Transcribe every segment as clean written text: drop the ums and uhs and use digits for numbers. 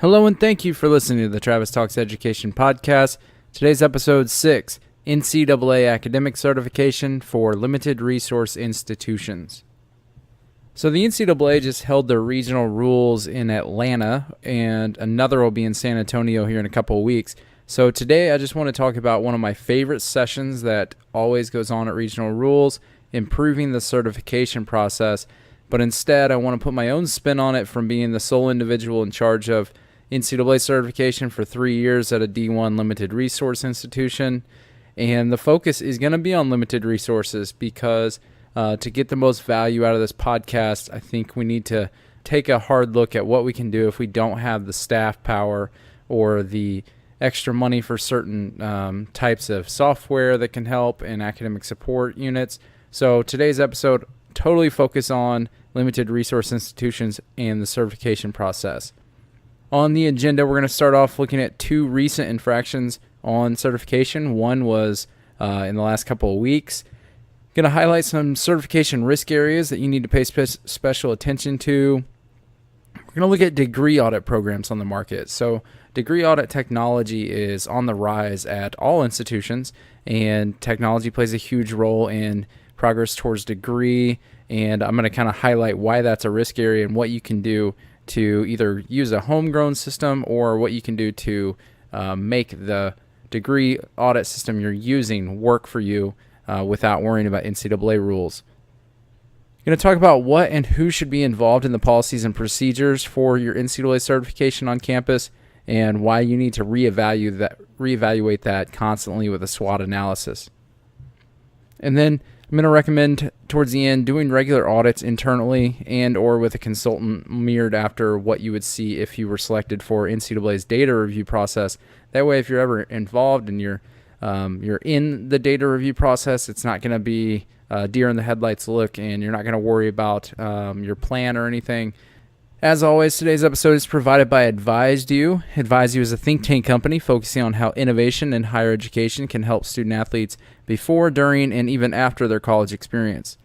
Hello and thank you for listening to the Travis Talks Education Podcast. Today's episode 6, NCAA Academic Certification for Limited Resource Institutions. So the NCAA just held their regional rules in Atlanta, and another will be in San Antonio here in a couple of weeks. So today I just want to talk about one of my favorite sessions that always goes on at regional rules, improving the certification process. But instead I want to put my own spin on it from being the sole individual in charge of NCAA certification for 3 years at a D1 limited resource institution. And the focus is going to be on limited resources because to get the most value out of this podcast, I think we need to take a hard look at what we can do if we don't have the staff power or the extra money for certain types of software that can help and academic support units. So today's episode totally focus on limited resource institutions and the certification process. On the agenda, we're going to start off looking at 2 recent infractions on certification. One was in the last couple of weeks. Going to highlight some certification risk areas that you need to pay special attention to. We're going to look at degree audit programs on the market. So degree audit technology is on the rise at all institutions, and technology plays a huge role in progress towards degree. And I'm going to kind of highlight why that's a risk area and what you can do to either use a homegrown system or what you can do to make the degree audit system you're using work for you without worrying about NCAA rules. I'm going to talk about what and who should be involved in the policies and procedures for your NCAA certification on campus and why you need to reevaluate that constantly with a SWOT analysis. And then I'm going to recommend towards the end doing regular audits internally and or with a consultant mirrored after what you would see if you were selected for NCAA's data review process. That way, if you're ever involved and you're in the data review process, it's not going to be deer in the headlights look, and you're not going to worry about your plan or anything. As always, today's episode is provided by AdvisEdu. AdvisEdu is a think tank company focusing on how innovation in higher education can help student athletes before, during, and even after their college experience.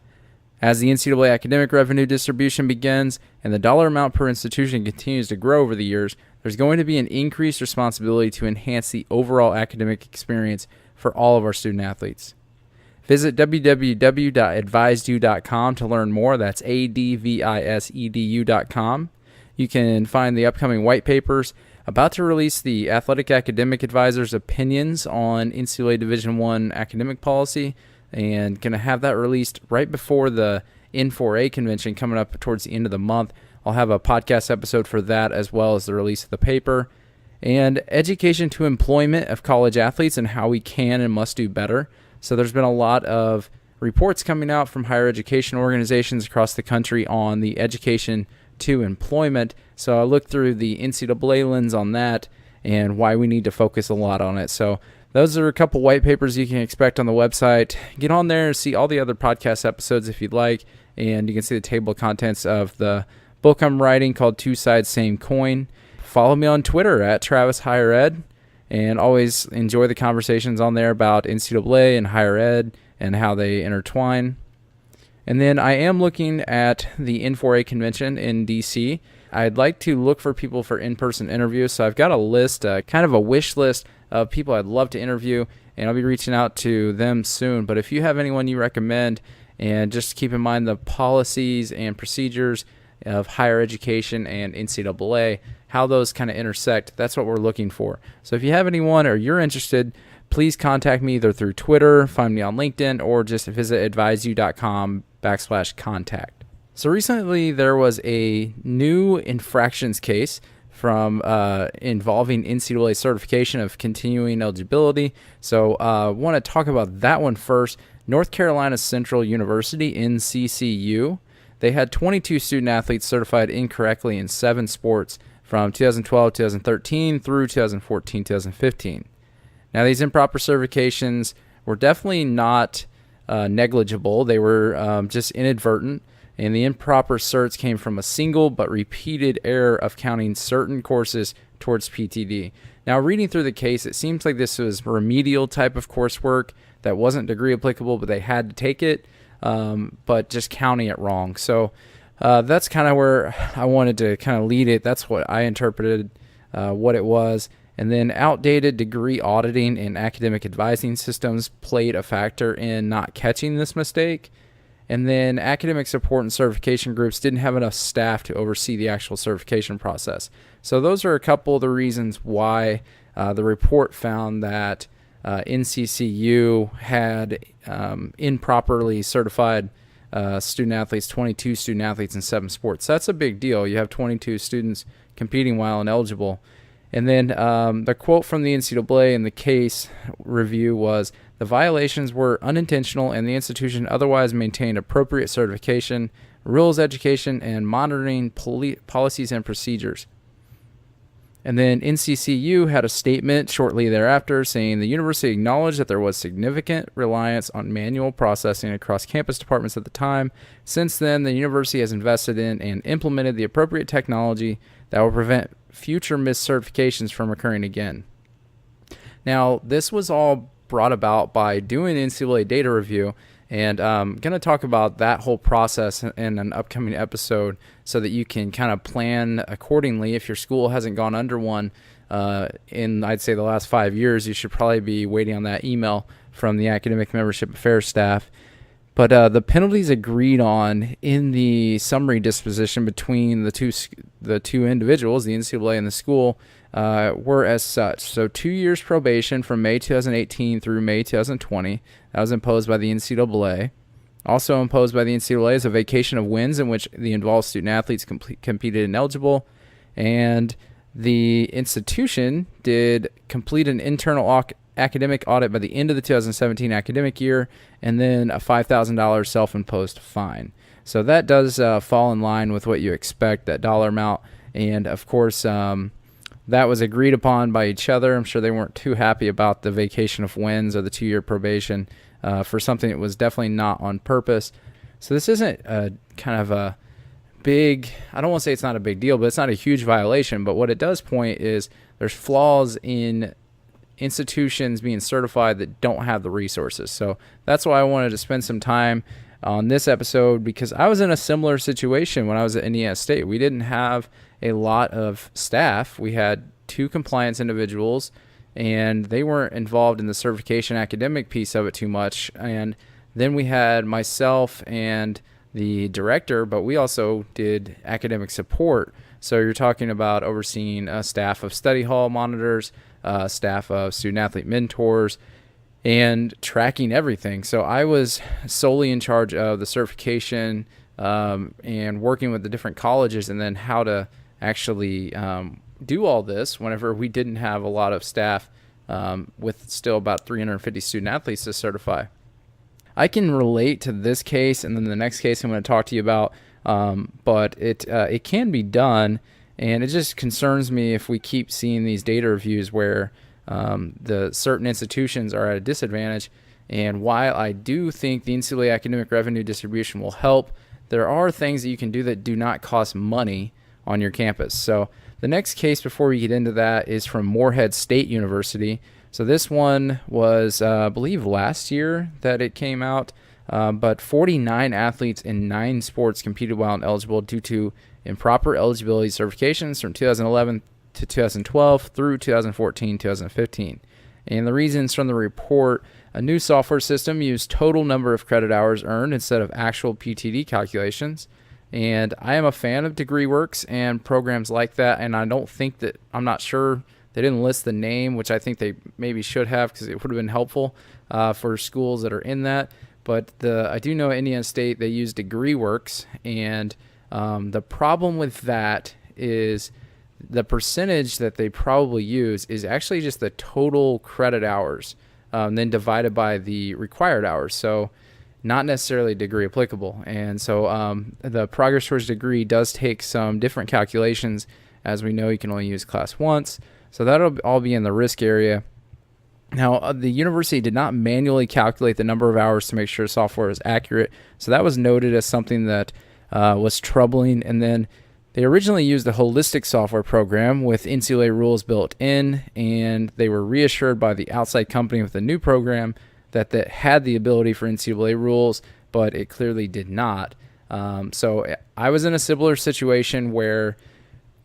As the NCAA academic revenue distribution begins and the dollar amount per institution continues to grow over the years, there's going to be an increased responsibility to enhance the overall academic experience for all of our student athletes. Visit www.advisedu.com to learn more. That's advisedu.com. You can find the upcoming white papers, about to release the Athletic Academic Advisor's opinions on NCAA Division I academic policy, and going to have that released right before the N4A convention coming up towards the end of the month. I'll have a podcast episode for that as well as the release of the paper. And education to employment of college athletes and how we can and must do better. So there's been a lot of reports coming out from higher education organizations across the country on the education to employment. So I looked through the NCAA lens on that and why we need to focus a lot on it. So those are a couple white papers you can expect on the website. Get on there and see all the other podcast episodes if you'd like, and you can see the table of contents of the book I'm writing called Two Sides Same Coin. Follow me on Twitter at Travis Higher Ed. And always enjoy the conversations on there about NCAA and higher ed and how they intertwine. And then I am looking at the N4A convention in DC. I'd like to look for people for in-person interviews. So I've got a list, kind of a wish list of people I'd love to interview, and I'll be reaching out to them soon. But if you have anyone you recommend, and just keep in mind the policies and procedures of higher education and NCAA, how those kind of intersect, that's what we're looking for. So if you have anyone or you're interested, please contact me either through Twitter, find me on LinkedIn, or just visit advisedu.com/contact. So recently there was a new infractions case from involving NCAA certification of continuing eligibility. So I want to talk about that one first. North Carolina Central University, NCCU, they had 22 student athletes certified incorrectly in 7 sports from 2012, 2013 through 2014, 2015. Now, these improper certifications were definitely not negligible. They were just inadvertent, and the improper certs came from a single but repeated error of counting certain courses towards PTD. Now, reading through the case, it seems like this was remedial type of coursework that wasn't degree applicable, but they had to take it, but just counting it wrong. So that's kind of where I wanted to kind of lead it. That's what I interpreted what it was. And then outdated degree auditing and academic advising systems played a factor in not catching this mistake. And then academic support and certification groups didn't have enough staff to oversee the actual certification process. So those are a couple of the reasons why the report found that NCCU had improperly certified student athletes, 22 student athletes in 7 sports. That's a big deal. You have 22 students competing while ineligible. And then the quote from the NCAA in the case review was, "The violations were unintentional and the institution otherwise maintained appropriate certification, rules education, and monitoring policies and procedures." And then NCCU had a statement shortly thereafter saying the university acknowledged that there was significant reliance on manual processing across campus departments at the time. Since then, the university has invested in and implemented the appropriate technology that will prevent future miscertifications from occurring again. Now, this was all brought about by doing NCAA Data Review, and I'm going to talk about that whole process in an upcoming episode so that you can kind of plan accordingly. If your school hasn't gone under one in, I'd say, the last 5 years, you should probably be waiting on that email from the Academic Membership Affairs staff. But the penalties agreed on in the summary disposition between the two individuals, the NCAA and the school, were as such. So 2 years probation from May 2018 through May 2020. That was imposed by the NCAA. Also imposed by the NCAA is a vacation of wins in which the involved student athletes competed ineligible. And the institution did complete an internal academic audit by the end of the 2017 academic year, and then a $5,000 self-imposed fine. So that does fall in line with what you expect, that dollar amount. And of course, that was agreed upon by each other. I'm sure they weren't too happy about the vacation of wins or the 2-year probation for something that was definitely not on purpose. So this isn't a kind of a big, I don't want to say it's not a big deal, but it's not a huge violation. But what it does point is there's flaws in institutions being certified that don't have the resources. So that's why I wanted to spend some time on this episode, because I was in a similar situation when I was at Indiana State. We didn't have a lot of staff. We had 2 compliance individuals, and they weren't involved in the certification academic piece of it too much. And then we had myself and the director, but we also did academic support. So you're talking about overseeing a staff of study hall monitors, staff of student athlete mentors, and tracking everything. So I was solely in charge of the certification and working with the different colleges, and then how to actually do all this whenever we didn't have a lot of staff with still about 350 student athletes to certify. I can relate to this case and then the next case I'm going to talk to you about, but it can be done. And it just concerns me if we keep seeing these data reviews where the certain institutions are at a disadvantage. And while I do think the NCAA academic revenue distribution will help, there are things that you can do that do not cost money on your campus. So the next case before we get into that is from Morehead State University. So this one was, I believe, last year that it came out. But 49 athletes in 9 sports competed while ineligible due to improper eligibility certifications from 2011 to 2012 through 2014-2015. And the reasons from the report: a new software system used total number of credit hours earned instead of actual PTD calculations. And I am a fan of DegreeWorks and programs like that, and I'm not sure they didn't list the name, which I think they maybe should have, because it would have been helpful for schools that are in that. But I do know at Indiana State they use DegreeWorks, and the problem with that is the percentage that they probably use is actually just the total credit hours, then divided by the required hours. So not necessarily degree applicable. And so the progress towards degree does take some different calculations. As we know, you can only use class once. So that'll all be in the risk area. Now, the university did not manually calculate the number of hours to make sure software is accurate. So that was noted as something that was troubling. And then they originally used a holistic software program with NCAA rules built in, and they were reassured by the outside company with the new program that had the ability for NCAA rules, but it clearly did not. So I was in a similar situation where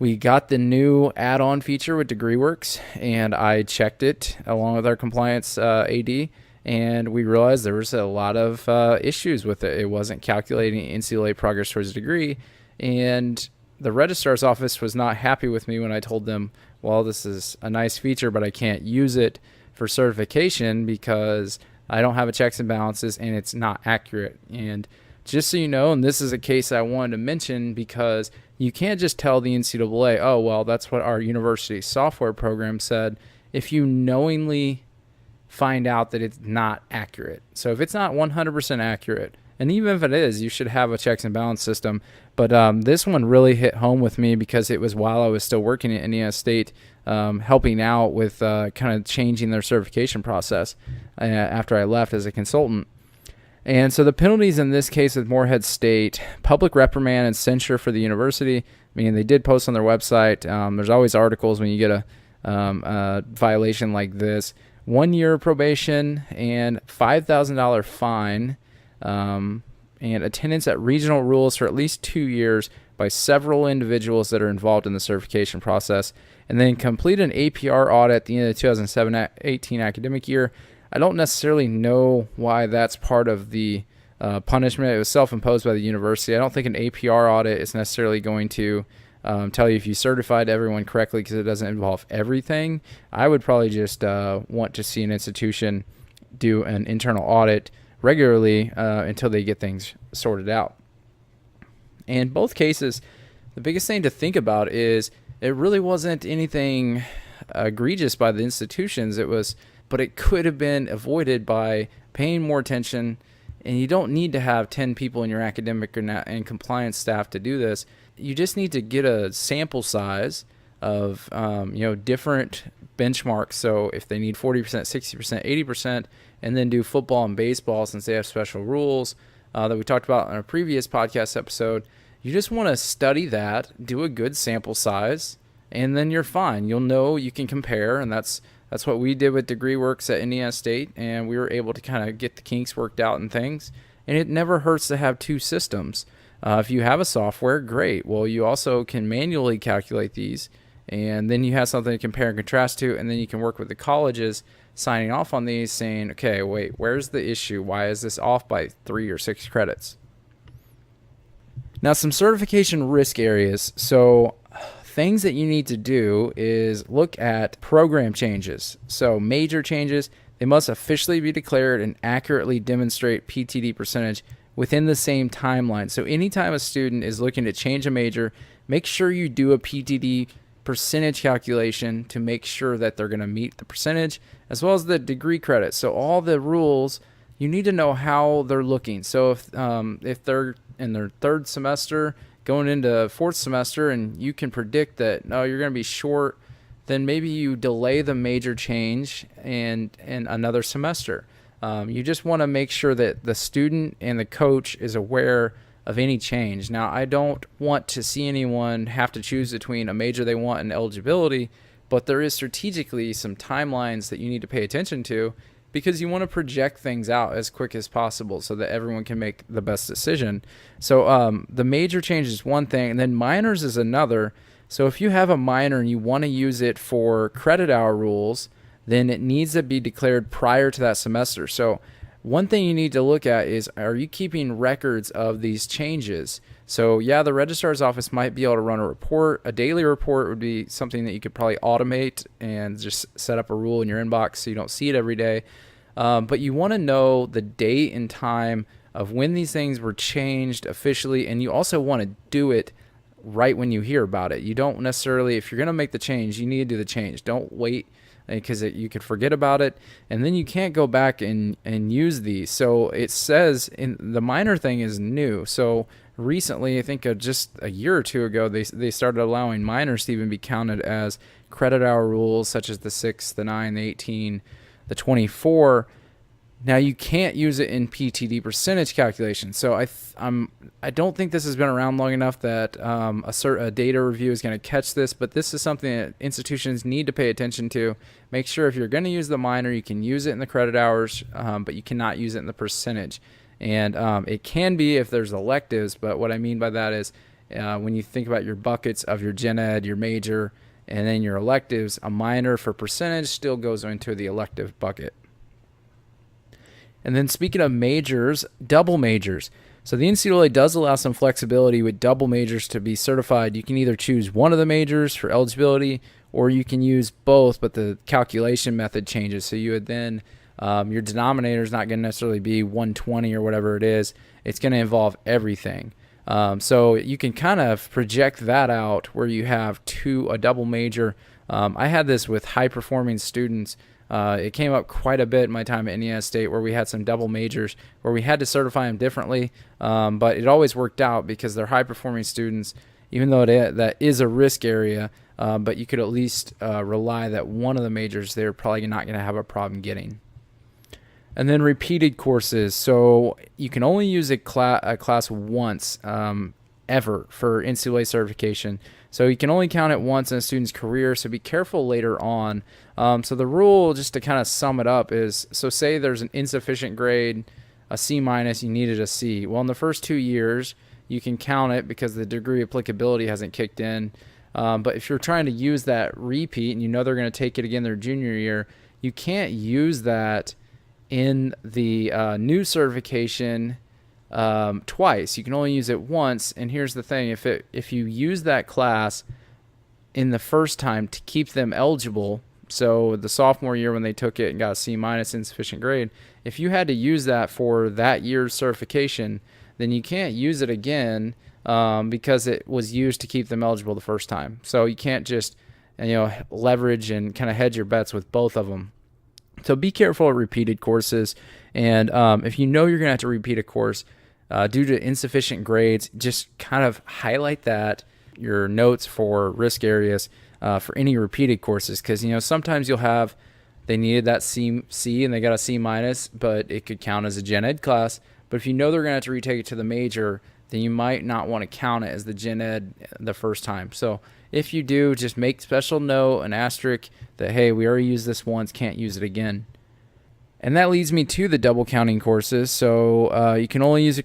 we got the new add-on feature with DegreeWorks, and I checked it along with our compliance AD, and we realized there was a lot of issues with it. It wasn't calculating NCAA progress towards a degree, and the registrar's office was not happy with me when I told them, well, this is a nice feature, but I can't use it for certification because I don't have a checks and balances and it's not accurate. And just so you know, and this is a case I wanted to mention because you can't just tell the NCAA, oh, well, that's what our university software program said, if you knowingly find out that it's not accurate. So if it's not 100% accurate, and even if it is, you should have a checks and balance system. But this one really hit home with me because it was while I was still working at Indiana State, helping out with kind of changing their certification process after I left as a consultant. And so the penalties in this case with Morehead State, public reprimand and censure for the university. I mean, they did post on their website. There's always articles when you get a violation like this. 1 year probation and $5,000 fine. And attendance at regional rules for at least 2 years by several individuals that are involved in the certification process, and then complete an APR audit at the end of the 2017-18 academic year. I don't necessarily know why that's part of the punishment. It was self-imposed by the university. I don't think an APR audit is necessarily going to tell you if you certified everyone correctly because it doesn't involve everything. I would probably just want to see an institution do an internal audit regularly until they get things sorted out. In both cases, the biggest thing to think about is it really wasn't anything egregious by the institutions. But it could have been avoided by paying more attention. And you don't need to have 10 people in your academic and compliance staff to do this. You just need to get a sample size of different benchmarks. So if they need 40%, 60%, 80%, and then do football and baseball since they have special rules that we talked about in a previous podcast episode, you just want to study that, do a good sample size, and then you're fine. You'll know you can compare, and that's what we did with DegreeWorks at Indiana State, and we were able to kind of get the kinks worked out and things. And it never hurts to have two systems. If you have a software, great. Well, you also can manually calculate these, and then you have something to compare and contrast to, and then you can work with the colleges signing off on these saying, okay, wait, where's the issue? Why is this off by 3 or 6 credits? Now, some certification risk areas. So things that you need to do is look at program changes. So major changes, they must officially be declared and accurately demonstrate PTD percentage within the same timeline. So anytime a student is looking to change a major, make sure you do a PTD percentage calculation to make sure that they're going to meet the percentage as well as the degree credit. So all the rules, you need to know how they're looking. So if they're in their third semester going into fourth semester and you can predict that, no, you're going to be short, then maybe you delay the major change and another semester. You just want to make sure that the student and the coach is aware of any change. Now, I don't want to see anyone have to choose between a major they want and eligibility, but there is strategically some timelines that you need to pay attention to because you want to project things out as quick as possible so that everyone can make the best decision. So the major change is one thing, and then minors is another. So if you have a minor and you want to use it for credit hour rules, then it needs to be declared prior to that semester. So one thing you need to look at is, are you keeping records of these changes? So yeah, the registrar's office might be able to run a report. A daily report would be something that you could probably automate and just set up a rule in your inbox so you don't see it every day. But you want to know the date and time of when these things were changed officially, and you also want to do it right when you hear about it. You don't necessarily, if you're going to make the change, you need to do the change. Don't wait because you could forget about it, and then you can't go back and use these. So it says in the minor thing is new. So recently, I think just a year or two ago, they started allowing minors to even be counted as credit hour rules, such as the 6, the 9, the 18, the 24. Now you can't use it in PTD percentage calculation. So I don't think this has been around long enough that a data review is going to catch this, but this is something that institutions need to pay attention to. Make sure if you're going to use the minor, you can use it in the credit hours, but you cannot use it in the percentage. And it can be if there's electives, but what I mean by that is when you think about your buckets of your gen ed, your major, and then your electives, a minor for percentage still goes into the elective bucket. And then speaking of majors, double majors. So the NCAA does allow some flexibility with double majors to be certified. You can either choose one of the majors for eligibility, or you can use both, but the calculation method changes. So you would then, your denominator is not going to necessarily be 120 or whatever it is. It's going to involve everything. So you can kind of project that out where you have a double major. I had this with high-performing students. It came up quite a bit in my time at Indiana State where we had some double majors where we had to certify them differently, but it always worked out because they're high-performing students, even though that is a risk area, but you could at least rely that one of the majors they're probably not going to have a problem getting. And then repeated courses. So you can only use a class once ever for NCAA certification. So you can only count it once in a student's career, so be careful later on. So the rule, just to kind of sum it up, is, so say there's an insufficient grade, a C-, you needed a C. Well, in the first 2 years, you can count it because the degree applicability hasn't kicked in. But if you're trying to use that repeat and you know they're going to take it again their junior year, you can't use that in the new certification twice. You can only use it once. And here's the thing: if you use that class in the first time to keep them eligible, so the sophomore year when they took it and got a C- insufficient grade, if you had to use that for that year's certification, then you can't use it again because it was used to keep them eligible the first time. So you can't just leverage and kind of hedge your bets with both of them. So be careful of repeated courses, and if you know you're going to have to repeat a course due to insufficient grades, just kind of highlight that your notes for risk areas for any repeated courses, because sometimes they needed that C and they got a C-, but it could count as a gen ed class. But if you know they're going to have to retake it to the major, then you might not want to count it as the gen ed the first time. So if you do, just make special note, an asterisk, that, hey, we already used this once, can't use it again. And that leads me to the double counting courses. So you can only use a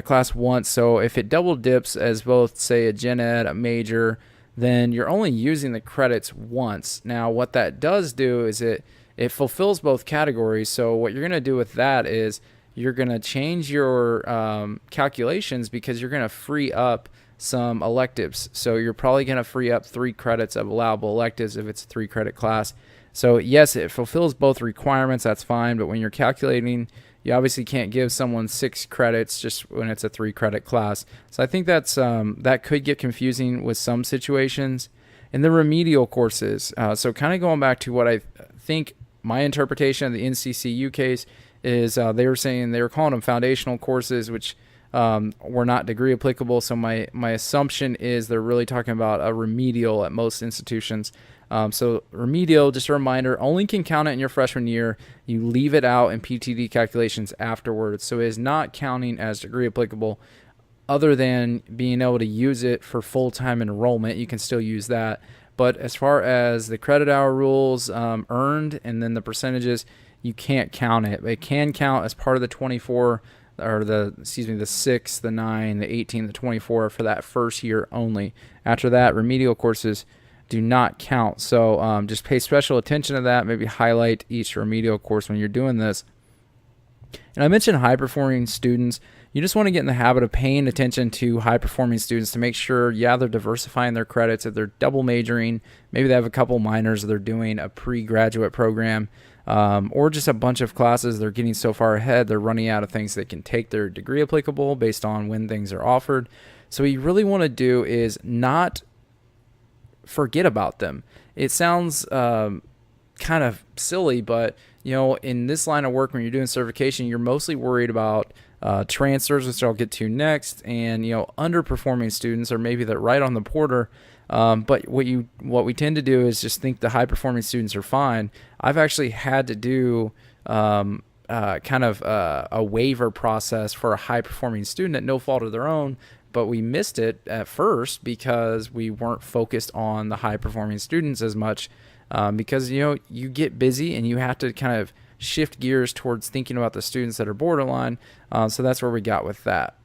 class once. So if it double dips as both, say, a gen ed, a major, then you're only using the credits once. Now, what that does do is it fulfills both categories. So what you're going to do with that is you're going to change your calculations because you're going to free up some electives. So you're probably going to free up 3 credits of allowable electives if it's a 3-credit class. So yes, it fulfills both requirements, that's fine, but when you're calculating, you obviously can't give someone 6 credits just when it's a 3-credit class. So I think that could get confusing with some situations. And the remedial courses, so kind of going back to what I think my interpretation of the NCCU case is, they were calling them foundational courses, which were not degree applicable. So my assumption is they're really talking about a remedial at most institutions. So remedial, just a reminder, only can count it in your freshman year. You leave it out in PTD calculations afterwards. So it is not counting as degree applicable other than being able to use it for full-time enrollment. You can still use that. But as far as the credit hour rules earned and then the percentages, you can't count it. It can count as part of the 24 or the 6, the 9, the 18, the 24 for that first year only. After that, remedial courses do not count. So just pay special attention to that. Maybe highlight each remedial course when you're doing this. And I mentioned high-performing students. You just want to get in the habit of paying attention to high-performing students to make sure, they're diversifying their credits. If they're double majoring, maybe they have a couple minors, they're doing a pre-graduate program, or just a bunch of classes. They're getting so far ahead, they're running out of things they can take their degree applicable based on when things are offered. So what you really want to do is not forget about them. It sounds kind of silly, but in this line of work, when you're doing certification, you're mostly worried about transfers, which I'll get to next, and underperforming students, or maybe they're right on the border. But what we tend to do is just think the high performing students are fine. I've actually had to do kind of a waiver process for a high performing student at no fault of their own, but we missed it at first because we weren't focused on the high performing students as much, because you get busy and you have to kind of shift gears towards thinking about the students that are borderline. So that's where we got with that.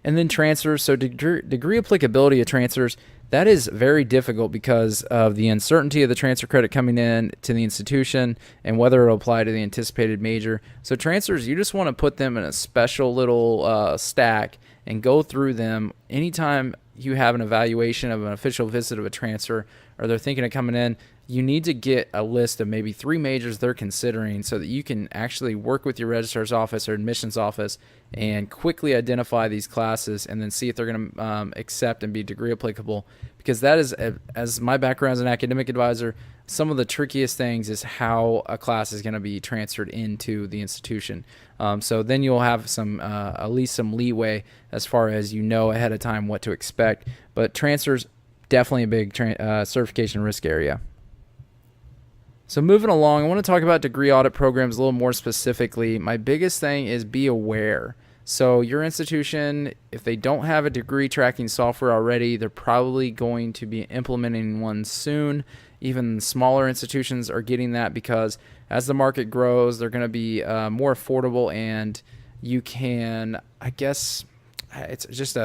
And then transfers. So degree applicability of transfers, that is very difficult because of the uncertainty of the transfer credit coming in to the institution and whether it'll apply to the anticipated major. So transfers, you just want to put them in a special little stack and go through them anytime you have an evaluation of an official visit of a transfer or they're thinking of coming in. You need to get a list of maybe 3 majors they're considering so that you can actually work with your registrar's office or admissions office and quickly identify these classes and then see if they're going to accept and be degree applicable. Because that is, as my background as an academic advisor, some of the trickiest things is how a class is going to be transferred into the institution. So then you'll have some, at least some leeway as far as ahead of time what to expect. But transfers, definitely a big certification risk area. So moving along, I want to talk about degree audit programs a little more specifically. My biggest thing is be aware. So your institution, if they don't have a degree tracking software already, they're probably going to be implementing one soon. Even smaller institutions are getting that because as the market grows, they're going to be more affordable, and you can, I guess, it's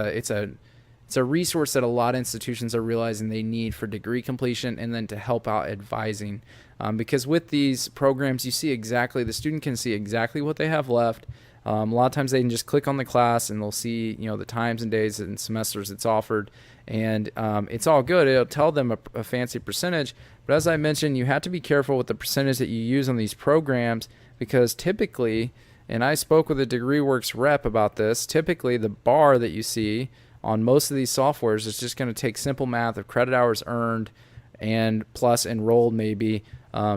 a resource that a lot of institutions are realizing they need for degree completion and then to help out advising. Because with these programs, the student can see exactly what they have left. A lot of times they can just click on the class and they'll see, the times and days and semesters it's offered, and it's all good. It'll tell them a fancy percentage, but as I mentioned, you have to be careful with the percentage that you use on these programs because typically, and I spoke with a DegreeWorks rep about this, typically the bar that you see on most of these softwares is just going to take simple math of credit hours earned and plus enrolled maybe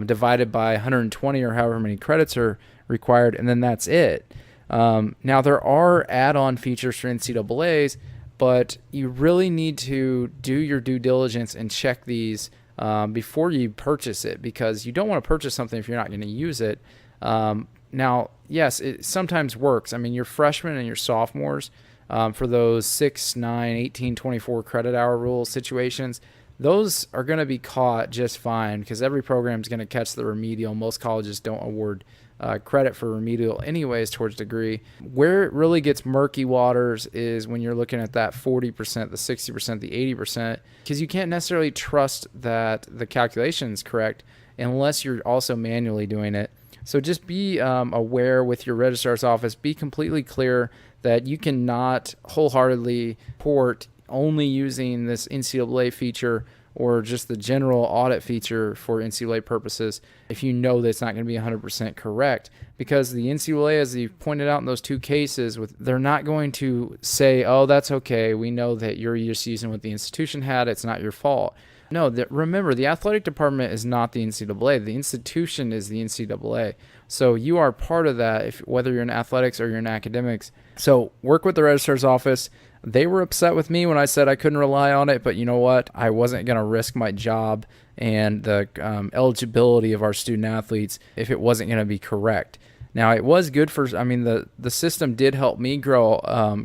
divided by 120 or however many credits are required, and then that's it. Now there are add-on features for NCAAs, but you really need to do your due diligence and check these before you purchase it, because you don't want to purchase something if you're not going to use it. Now, yes, it sometimes works. I mean, your freshmen and your sophomores, for those 6, 9, 18, 24 credit hour rule situations, those are going to be caught just fine because every program is going to catch the remedial. Most colleges don't award credit for remedial anyways towards degree. Where it really gets murky waters is when you're looking at that 40%, the 60%, the 80%, because you can't necessarily trust that the calculation is correct unless you're also manually doing it. So just be aware with your registrar's office. Be completely clear that you cannot wholeheartedly port only using this NCAA feature or just the general audit feature for NCAA purposes if you know that it's not going to be 100% correct. Because the NCAA, as you pointed out in those 2 cases, they're not going to say, oh, that's okay, we know that you're just using what the institution had, it's not your fault. No, remember, the athletic department is not the NCAA. The institution is the NCAA. So you are part of that, whether you're in athletics or you're in academics. So work with the registrar's office. They were upset with me when I said I couldn't rely on it, but you know what? I wasn't going to risk my job and the eligibility of our student athletes if it wasn't going to be correct. Now, it was good the system did help me grow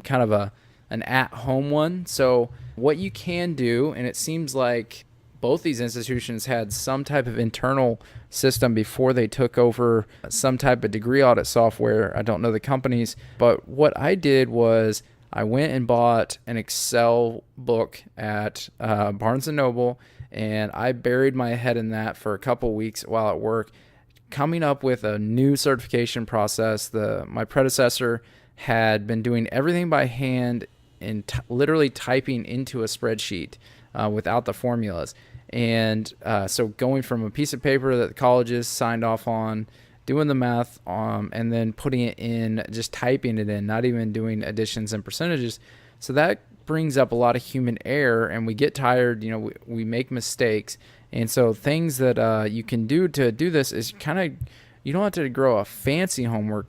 kind of an at-home one. So what you can do, and it seems like both these institutions had some type of internal system before they took over some type of degree audit software. I don't know the companies, but what I did was I went and bought an Excel book at Barnes & Noble, and I buried my head in that for a couple weeks while at work, coming up with a new certification process. My predecessor had been doing everything by hand and literally typing into a spreadsheet without the formulas. And so going from a piece of paper that the colleges signed off on, doing the math, and then putting it in, just typing it in, not even doing additions and percentages. So that brings up a lot of human error, and we get tired, we make mistakes. And so things that you can do to do this is you don't have to grow a fancy homegrown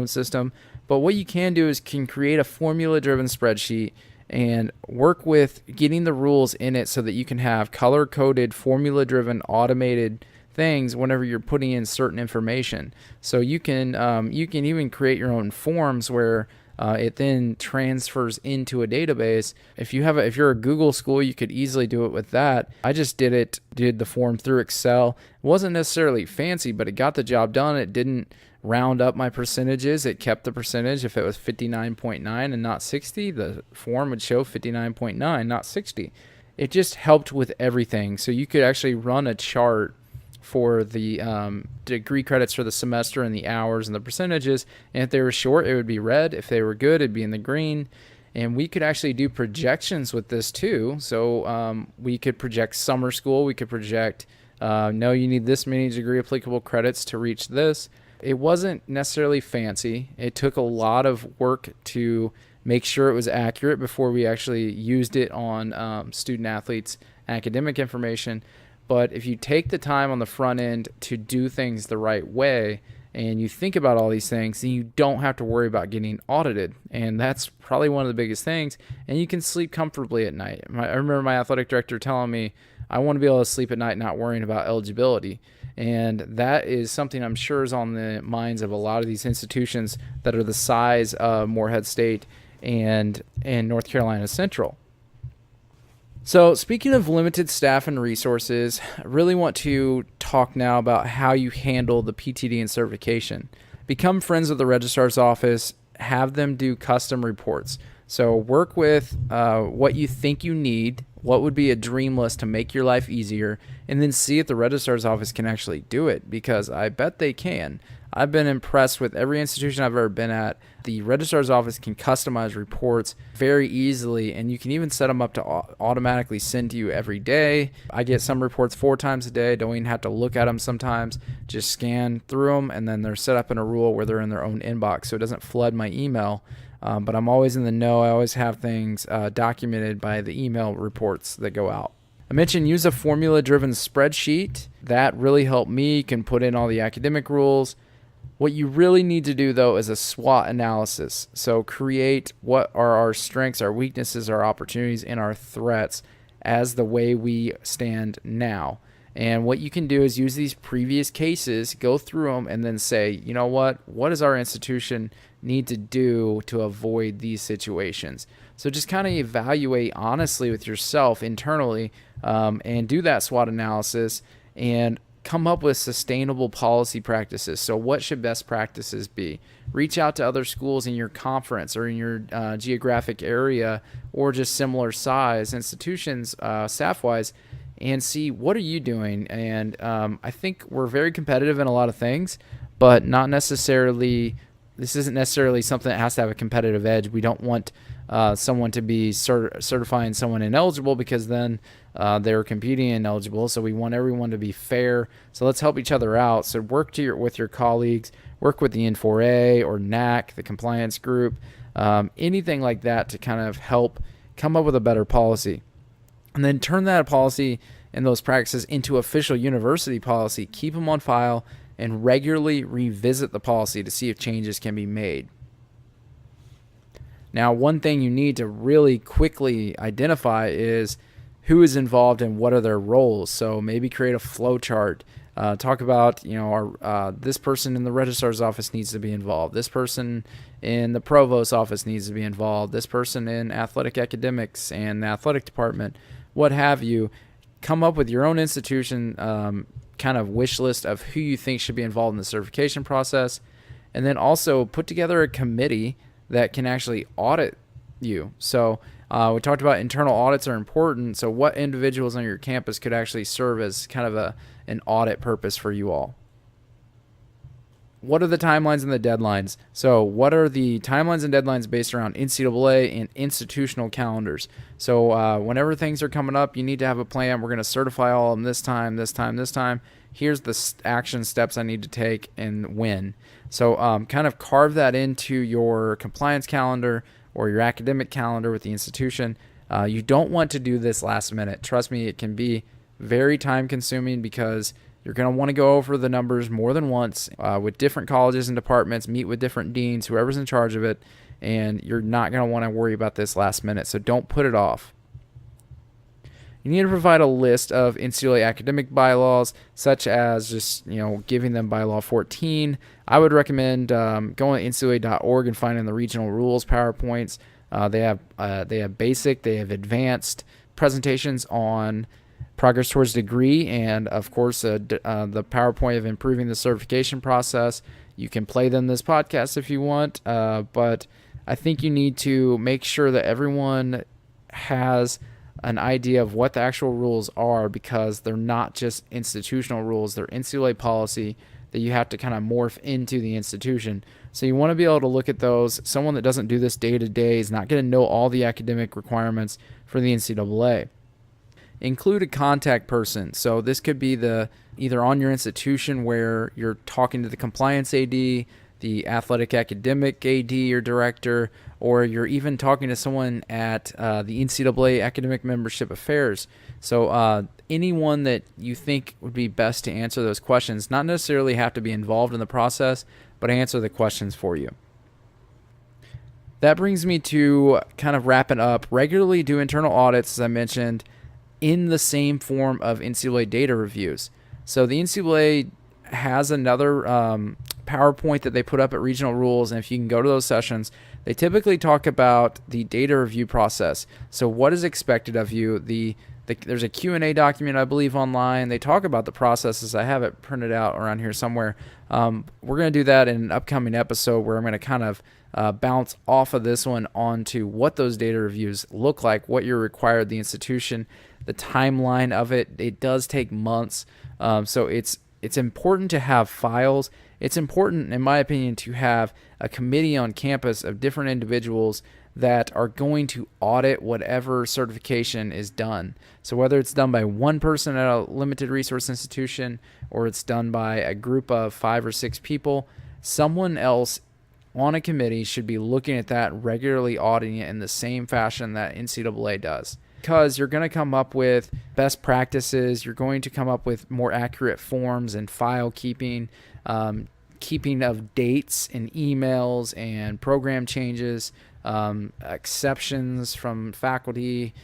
system, but what you can do is can create a formula-driven spreadsheet and work with getting the rules in it so that you can have color-coded, formula-driven, automated things whenever you're putting in certain information. So you can even create your own forms where it then transfers into a database. If you're a Google school, you could easily do it with that. I just did the form through Excel. It wasn't necessarily fancy, but it got the job done. It didn't round up my percentages. It kept the percentage. If it was 59.9 and not 60, the form would show 59.9, not 60. It just helped with everything. So you could actually run a chart for the degree credits for the semester and the hours and the percentages. And if they were short, it would be red. If they were good, it'd be in the green. And we could actually do projections with this too. So we could project summer school. We could project, no, you need this many degree applicable credits to reach this. It wasn't necessarily fancy. It took a lot of work to make sure it was accurate before we actually used it on student athletes' academic information. But if you take the time on the front end to do things the right way and you think about all these things, then you don't have to worry about getting audited. And that's probably one of the biggest things. And you can sleep comfortably at night. I remember my athletic director telling me, I want to be able to sleep at night not worrying about eligibility. And that is something I'm sure is on the minds of a lot of these institutions that are the size of Morehead State and North Carolina Central. So speaking of limited staff and resources, I really want to talk now about how you handle the PTD and certification. Become friends with the registrar's office, have them do custom reports. So work with what you think you need, what would be a dream list to make your life easier, and then see if the registrar's office can actually do it, because I bet they can. I've been impressed with every institution I've ever been at. The registrar's office can customize reports very easily, and you can even set them up to automatically send to you every day. I get some reports 4 times a day, don't even have to look at them sometimes, just scan through them, and then they're set up in a rule where they're in their own inbox, so it doesn't flood my email. But I'm always in the know. I always have things documented by the email reports that go out. I mentioned use a formula-driven spreadsheet. That really helped me. You can put in all the academic rules. What you really need to do, though, is a SWOT analysis. So create what are our strengths, our weaknesses, our opportunities, and our threats as the way we stand now. And what you can do is use these previous cases, go through them, and then say, you know what does our institution need to do to avoid these situations? So just kind of evaluate honestly with yourself internally and do that SWOT analysis and come up with sustainable policy practices. So what should best practices be? Reach out to other schools in your conference or in your geographic area or just similar size institutions staff-wise and see what are you doing. And I think we're very competitive in a lot of things, but not necessarily, this isn't necessarily something that has to have a competitive edge. We don't want someone to be certifying someone ineligible because then they're competing ineligible. So we want everyone to be fair. So let's help each other out. So work with your colleagues, work with the N4A or NAC, the compliance group, anything like that to kind of help come up with a better policy. And then turn that policy and those practices into official university policy. Keep them on file and regularly revisit the policy to see if changes can be made. Now, one thing you need to really quickly identify is who is involved and what are their roles. So maybe create a flow chart. Talk about, this person in the registrar's office needs to be involved. This person in the provost's office needs to be involved. This person in athletic academics and the athletic department, what have you. Come up with your own institution kind of wish list of who you think should be involved in the certification process. And then also put together a committee that can actually audit you. So we talked about internal audits are important. So what individuals on your campus could actually serve as kind of an audit purpose for you all? What are the timelines and the deadlines? So what are the timelines and deadlines based around NCAA and institutional calendars? So whenever things are coming up, you need to have a plan. We're going to certify all of them this time. Here's the action steps I need to take and when. So kind of carve that into your compliance calendar or your academic calendar with the institution. You don't want to do this last minute. Trust me, it can be very time consuming because you're going to want to go over the numbers more than once with different colleges and departments, meet with different deans, whoever's in charge of it, and you're not going to want to worry about this last minute. So don't put it off. You need to provide a list of NCAA academic bylaws, such as just giving them bylaw 14. I would recommend going to ncaa.org and finding the regional rules PowerPoints. They have basic, they have advanced presentations on progress towards degree, and of course the PowerPoint of improving the certification process. You can play them this podcast if you want, but I think you need to make sure that everyone has an idea of what the actual rules are, because they're not just institutional rules, they're NCAA policy that you have to kind of morph into the institution. So you want to be able to look at those. Someone that doesn't do this day to day is not going to know all the academic requirements for the NCAA. Include a contact person. So this could be either on your institution where you're talking to the compliance AD, the athletic academic AD or director, or you're even talking to someone at the NCAA Academic Membership Affairs. So anyone that you think would be best to answer those questions, not necessarily have to be involved in the process, but answer the questions for you. That brings me to kind of wrapping up. Regularly do internal audits, as I mentioned, in the same form of NCAA Data Reviews. So the NCAA has another PowerPoint that they put up at regional rules, and if you can go to those sessions, they typically talk about the data review process. So what is expected of you? There's a Q&A document, I believe, online. They talk about the processes. I have it printed out around here somewhere. We're going to do that in an upcoming episode where I'm going to kind of bounce off of this one onto what those data reviews look like, what you're required, the institution, the timeline of it. It does take months. So it's important to have files. It's important, in my opinion, to have a committee on campus of different individuals that are going to audit whatever certification is done. So whether it's done by one person at a limited resource institution or it's done by a group of 5 or 6 people, someone else on a committee should be looking at that, regularly auditing it in the same fashion that NCAA does. Because you're going to come up with best practices, you're going to come up with more accurate forms and file keeping, keeping of dates and emails and program changes, exceptions from faculty,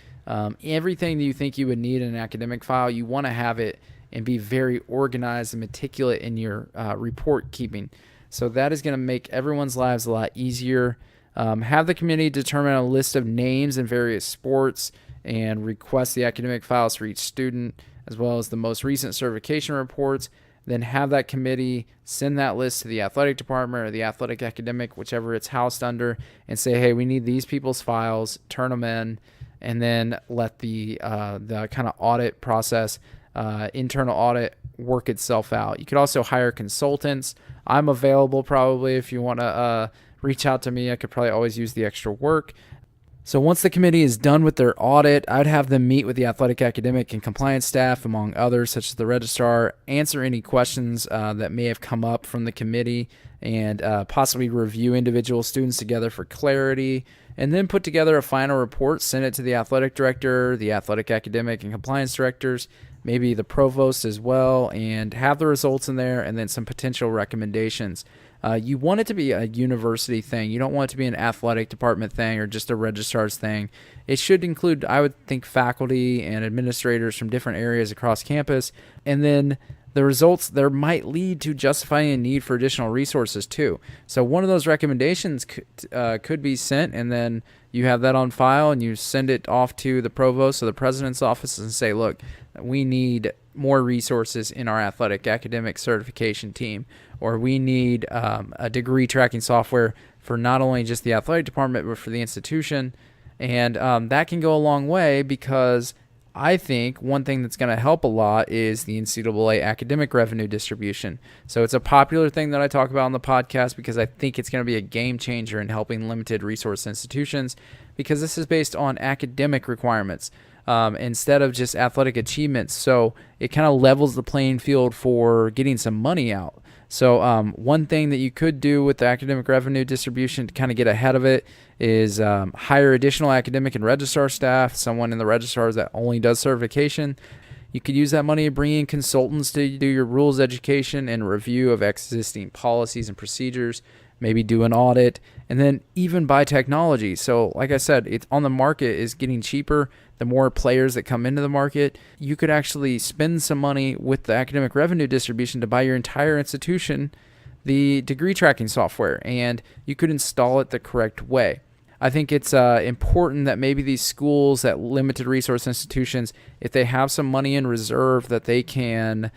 everything that you think you would need in an academic file. You want to have it and be very organized and meticulous in your report keeping. So that is going to make everyone's lives a lot easier. Have the committee determine a list of names in various sports and request the academic files for each student, as well as the most recent certification reports. Then have that committee send that list to the athletic department or the athletic academic, whichever it's housed under, and say, hey, we need these people's files, turn them in, and then let the kind of audit process, internal audit, work itself out. You could also hire consultants. I'm available probably if you want to reach out to me. I could probably always use the extra work. So once the committee is done with their audit, I'd have them meet with the athletic, academic, and compliance staff, among others, such as the registrar, answer any questions that may have come up from the committee, and possibly review individual students together for clarity, and then put together a final report, send it to the athletic director, the athletic, academic, and compliance directors, maybe the provost as well, and have the results in there, and then some potential recommendations. You want it to be a university thing. You don't want it to be an athletic department thing or just a registrar's thing. It should include, I would think, faculty and administrators from different areas across campus. And then the results there might lead to justifying a need for additional resources too. So one of those recommendations could be sent, and then you have that on file and you send it off to the provost or the president's office and say, look, we need more resources in our athletic academic certification team, or we need a degree tracking software for not only just the athletic department but for the institution. And that can go a long way, because I think one thing that's going to help a lot is the NCAA academic revenue distribution. So it's a popular thing that I talk about on the podcast because I think it's going to be a game changer in helping limited resource institutions, because this is based on academic requirements instead of just athletic achievements. So it kind of levels the playing field for getting some money out. So one thing that you could do with the academic revenue distribution to kind of get ahead of it is hire additional academic and registrar staff, someone in the registrars that only does certification. You could use that money to bring in consultants to do your rules education and review of existing policies and procedures, maybe do an audit, and then even buy technology. So like I said, it's on the market is getting cheaper. The more players that come into the market, you could actually spend some money with the academic revenue distribution to buy your entire institution the degree tracking software, and you could install it the correct way. I think it's important that maybe these schools, that limited resource institutions, if they have some money in reserve that they can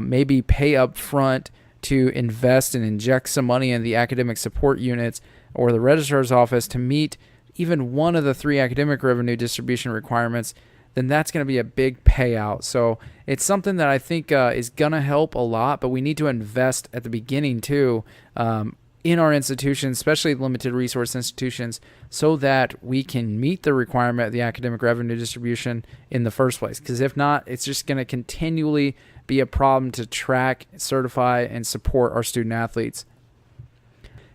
maybe pay up front to invest and inject some money in the academic support units or the registrar's office to meet even one of the 3 academic revenue distribution requirements, then that's going to be a big payout. So it's something that I think is going to help a lot, but we need to invest at the beginning too in our institutions, especially limited resource institutions, so that we can meet the requirement of the academic revenue distribution in the first place. Because if not, it's just going to continually be a problem to track, certify, and support our student athletes.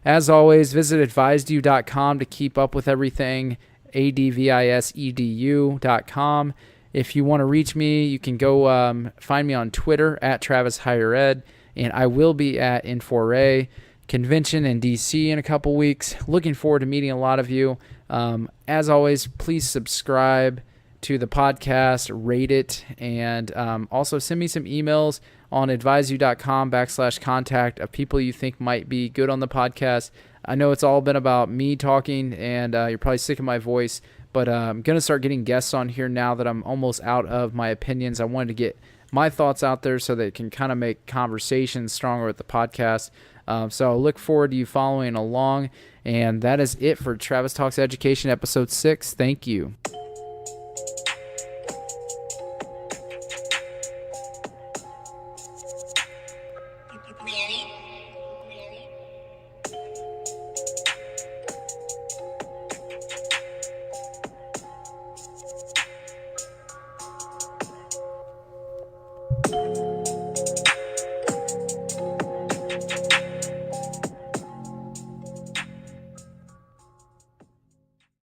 As always, visit AdvisEdu.com to keep up with everything, AdvisEdu.com. If you want to reach me, you can go find me on Twitter at Travis Higher Ed, and I will be at N4A convention in DC in a couple weeks. Looking forward to meeting a lot of you. As always, please subscribe to the podcast, rate it, and also send me some emails on advisedu.com/contact of people you think might be good on the podcast. I know it's all been about me talking, and you're probably sick of my voice, but I'm going to start getting guests on here now that I'm almost out of my opinions. I wanted to get my thoughts out there so that it can kind of make conversations stronger with the podcast. So I look forward to you following along. And that is it for Travis Talks Education, Episode 6. Thank you.